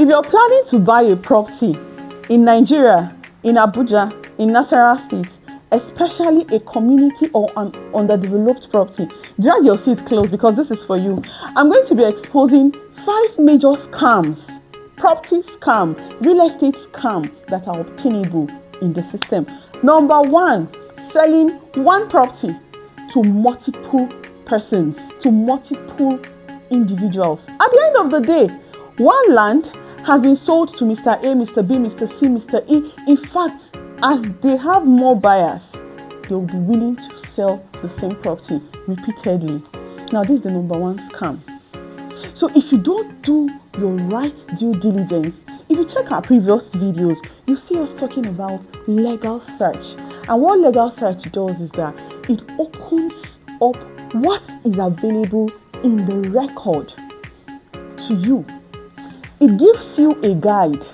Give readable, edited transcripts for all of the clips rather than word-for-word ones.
If you're planning to buy a property in Nigeria, in Abuja, in Nasarawa State, especially a community or an underdeveloped property, drag your seat close because this is for you. I'm going to be exposing 5 major scams, property scam, real estate scam that are obtainable in the system. Number 1, selling one property to multiple persons, to multiple individuals. At the end of the day, one land has been sold to Mr. A, Mr. B, Mr. C, Mr. E. In fact, as they have more buyers, they will be willing to sell the same property repeatedly. Now, this is the number 1 scam. So if you don't do your right due diligence, if you check our previous videos, you see us talking about legal search. And what legal search does is that it opens up what is available in the record to you. It gives you a guide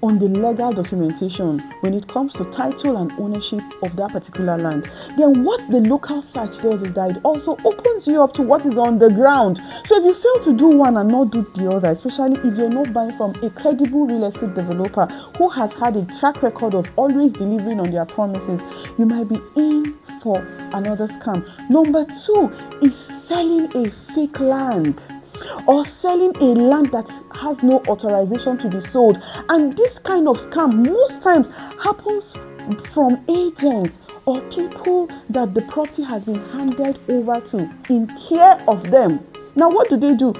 on the legal documentation when it comes to title and ownership of that particular land. Then what the local search does is that it also opens you up to what is on the ground. So if you fail to do one and not do the other, especially if you're not buying from a credible real estate developer who has had a track record of always delivering on their promises, you might be in for another scam. Number 2 is selling a fake land, or selling a land that has no authorization to be sold. And this kind of scam most times happens from agents or people that the property has been handed over to in care of them. Now, what do?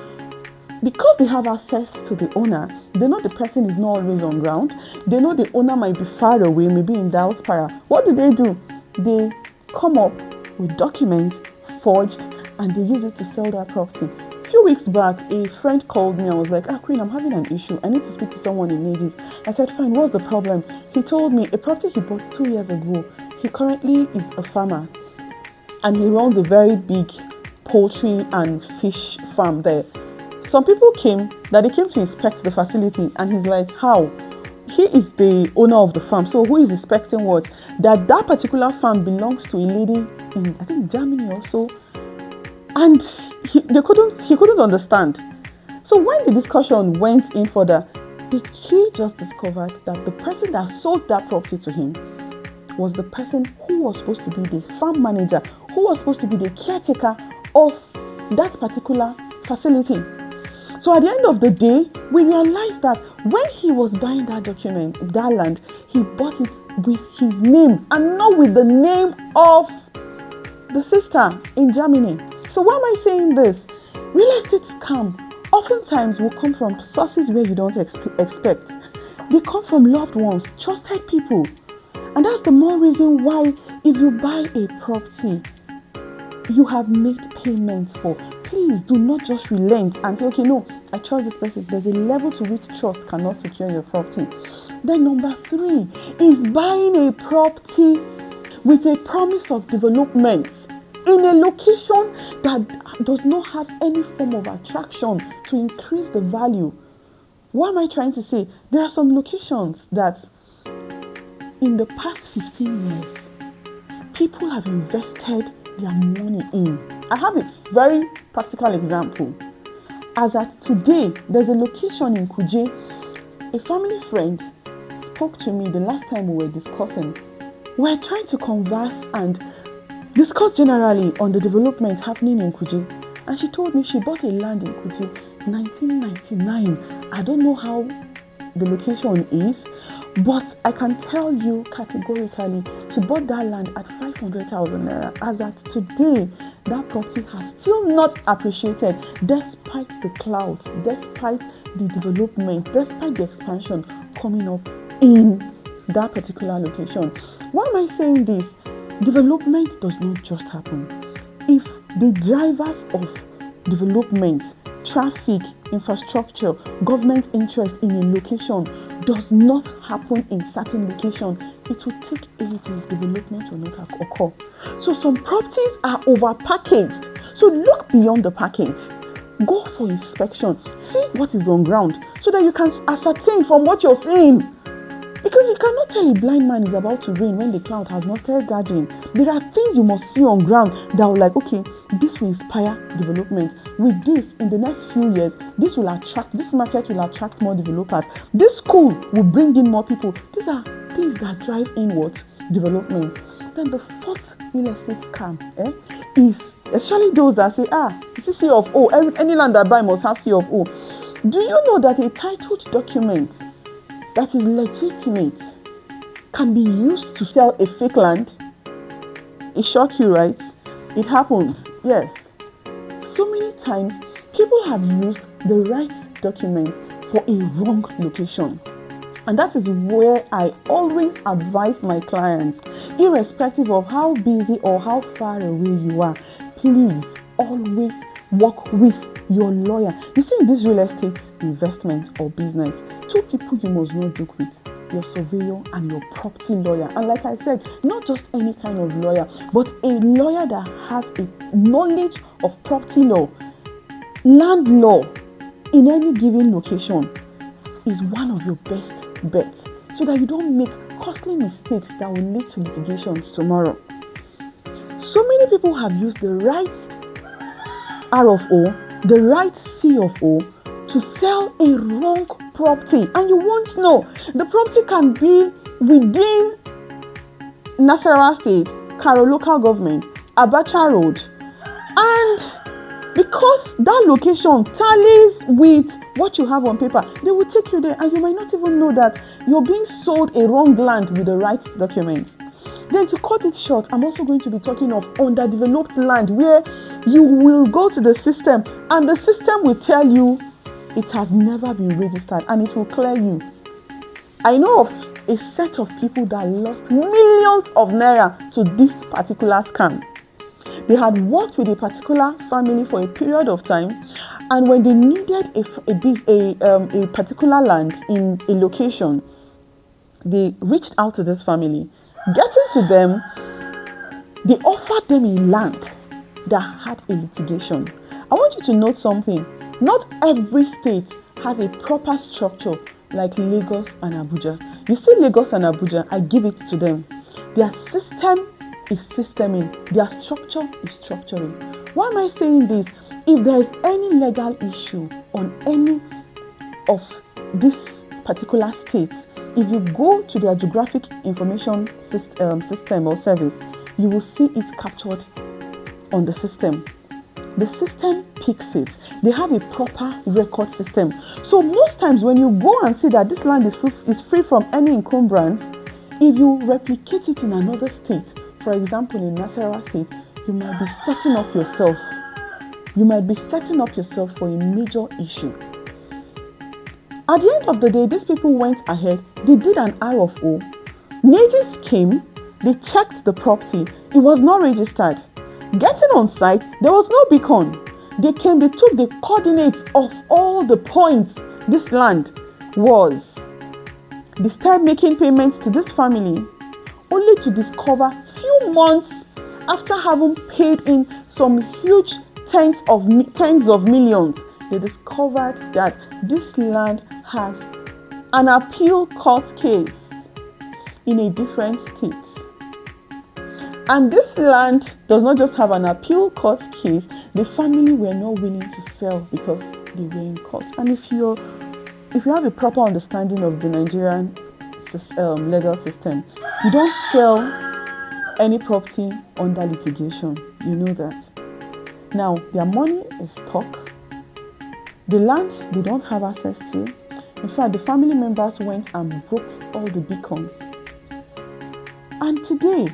Because they have access to the owner, they know the person is not always on ground. They know the owner might be far away, maybe in diaspora. What do? They come up with documents forged and they use it to sell that property. A few weeks back, a friend called me. I was like, Queen, I'm having an issue. I need to speak to someone in Ages. I said, fine, what's the problem? He told me a property he bought 2 years ago. He currently is a farmer and he runs a very big poultry and fish farm there. Some people came to inspect the facility, and he's like, how? He is the owner of the farm. So who is inspecting what? That particular farm belongs to a lady in, I think, Germany or so. And he couldn't understand. So when the discussion went in further, he just discovered that the person that sold that property to him was the person who was supposed to be the farm manager, who was supposed to be the caretaker of that particular facility. So at the end of the day, we realized that when he was buying that land, he bought it with his name and not with the name of the sister in Germany. So why am I saying this? Real estate scam oftentimes will come from sources where you don't expect. They come from loved ones, trusted people. And that's the more reason why if you buy a property you have made payments for, please do not just relent and say, okay, no, I trust this person. There's a level to which trust cannot secure your property. Then number 3 is buying a property with a promise of development in a location that does not have any form of attraction to increase the value. What am I trying to say? There are some locations that in the past 15 years, people have invested their money in. I have a very practical example. As at today, there's a location in Kuje. A family friend spoke to me the last time we were discussing. We're trying to converse and discuss generally on the development happening in Kuje. And she told me she bought a land in Kuje 1999. I don't know how the location is, but I can tell you categorically, she bought that land at 500,000 naira. As at today, that property has still not appreciated despite the clouds, despite the development, despite the expansion coming up in that particular location. Why am I saying this? Development does not just happen. If the drivers of development, traffic, infrastructure, government interest in a location does not happen in certain locations, it will take ages, development will not occur. So some properties are over-packaged. So look beyond the package. Go for inspection. See what is on ground so that you can ascertain from what you're seeing. Because you cannot tell a blind man is about to rain when the cloud has not started gathering. There are things you must see on ground that will like, okay, this will inspire development. with this, in the next few years, this market will attract more developers. This school will bring in more people. These are things that drive inward development. Then the fourth real estate scam is especially those that say, it's a C of O. Any land I buy must have C of O. Do you know that a titled document that is legitimate can be used to sell a fake land? It shocks you, right? It happens, yes. So many times, people have used the right document for a wrong location. And that is where I always advise my clients, irrespective of how busy or how far away you are, please always work with your lawyer. You see, in this real estate investment or business, two people you must not joke with: your surveyor and your property lawyer. And like I said, not just any kind of lawyer, but a lawyer that has a knowledge of property law, land law in any given location is one of your best bets, so that you don't make costly mistakes that will lead to litigations tomorrow. So many people have used the right R of O, the right C of O to sell a wrong property, and you won't know. The property can be within Nasarawa State, Karo local government, Abacha Road, and because that location tallies with what you have on paper, they will take you there, and you might not even know that you're being sold a wrong land with the right document. Then, to cut it short, I'm also going to be talking of underdeveloped land, where you will go to the system and the system will tell you it has never been registered, and it will clear you. I know of a set of people that lost millions of naira to this particular scam. They had worked with a particular family for a period of time, and when they needed a particular land in a location, they reached out to this family. Getting to them, they offered them a land that had a litigation. I want you to note something. Not every state has a proper structure like Lagos and Abuja. You see, Lagos and Abuja, I give it to them. Their system is systeming. Their structure is structuring. Why am I saying this? If there is any legal issue on any of these particular states, if you go to their geographic information system or service, you will see it captured on the system. The system picks it. They have a proper record system. So most times when you go and see that this land is free from any encumbrance, if you replicate it in another state, for example in Nasarawa State, you might be setting up yourself. You might be setting up yourself for a major issue. At the end of the day, these people went ahead. They did an R of O. Nagis came. They checked the property. It was not registered. Getting on site, there was no beacon. They came, they took the coordinates of all the points this land was. They started making payments to this family, only to discover few months after having paid in some huge tens of millions, they discovered that this land has an appeal court case in a different state. And this land does not just have an appeal court case, the family were not willing to sell because they were in court. And if you have a proper understanding of the Nigerian legal system, you don't sell any property under litigation. You know that. Now, their money is stuck. The land they don't have access to. In fact, the family members went and broke all the beacons. And today,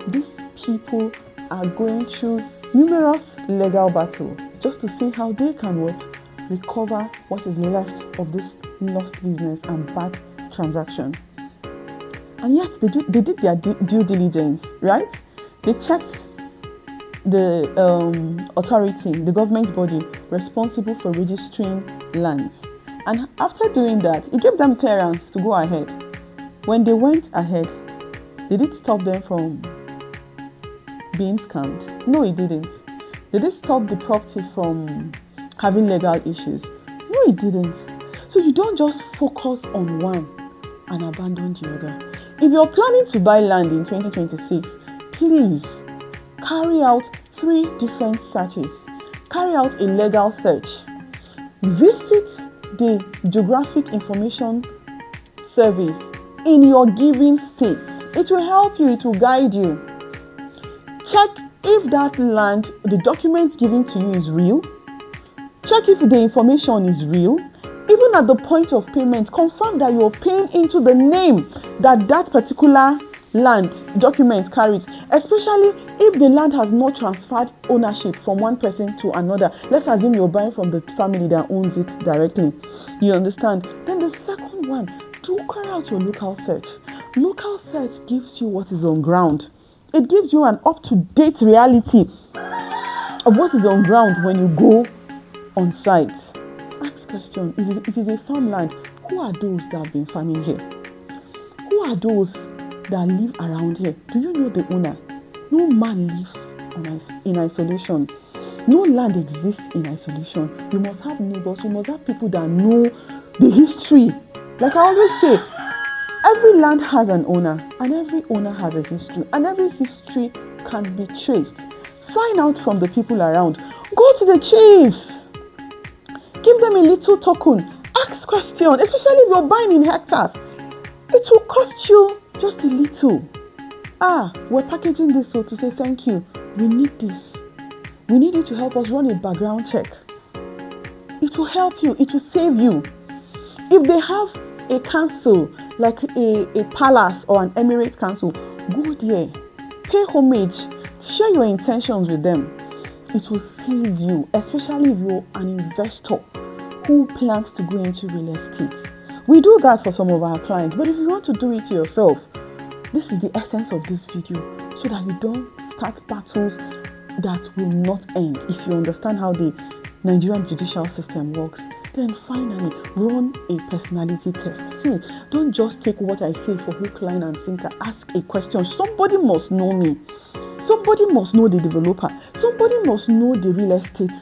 these people are going through numerous legal battles just to see how they can recover what is left of this lost business and bad transaction. And yet they did their due diligence, right? They checked the authority, the government body responsible for registering lands. And after doing that, it gave them clearance to go ahead. When they went ahead, did it stop them from being scammed? No, it didn't. Did it stop the property from having legal issues? No, it didn't. So you don't just focus on one and abandon the other. If you're planning to buy land in 2026, please carry out 3 different searches. carry out a legal search. Visit the Geographic Information Service in your given state. It will help you, it will guide you. Check if that land, the document given to you is real. Check if the information is real. Even at the point of payment, confirm that you're paying into the name that that particular land document carries, especially if the land has not transferred ownership from one person to another. Let's assume you're buying from the family that owns it directly. You understand? Then the second one, do carry out your local search. Local search gives you what is on ground. It gives you an up-to-date reality of what is on ground when you go on site. Ask question, if it's a farmland, who are those that have been farming here? Who are those that live around here? Do you know the owner? No man lives in isolation. No land exists in isolation. You must have neighbors. You must have people that know the history. Like I always say, every land has an owner, and every owner has a history, and every history can be traced. Find out from the people around. Go to the chiefs. Give them a little token. Ask questions, especially if you're buying in hectares. It will cost you just a little. We're packaging this so to say thank you. We need this. We need you to help us run a background check. It will help you. It will save you. If they have a council, like a palace or an emirate council, go there. Pay homage. Share your intentions with them. It will save you, especially if you're an investor who plans to go into real estate. We do that for some of our clients, but if you want to do it yourself, this is the essence of this video, so that you don't start battles that will not end. If you understand how the Nigerian judicial system works, then finally run a personality test. See, don't just take what I say for hook, line, and sinker. Ask a question. Somebody must know me. Somebody must know the developer. Somebody must know the real estate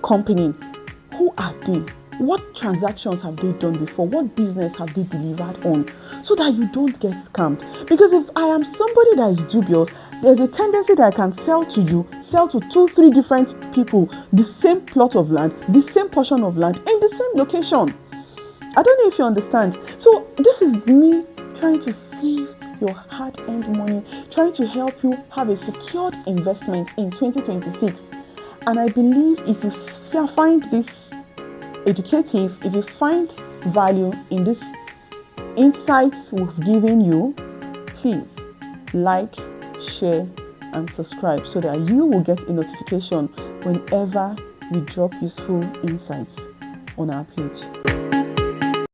company. Who are they? What transactions have they done before? What business have they delivered on? So that you don't get scammed. Because if I am somebody that is dubious, there's a tendency that I can sell to you, sell to 2-3 different people the same plot of land, the same portion of land in the same location. I don't know if you understand. So this is me trying to save your hard-earned money, trying to help you have a secured investment in 2026. And I believe if you find this educative, if you find value in this insights we've given you, please like, share, and subscribe so that you will get a notification whenever we drop useful insights on our page.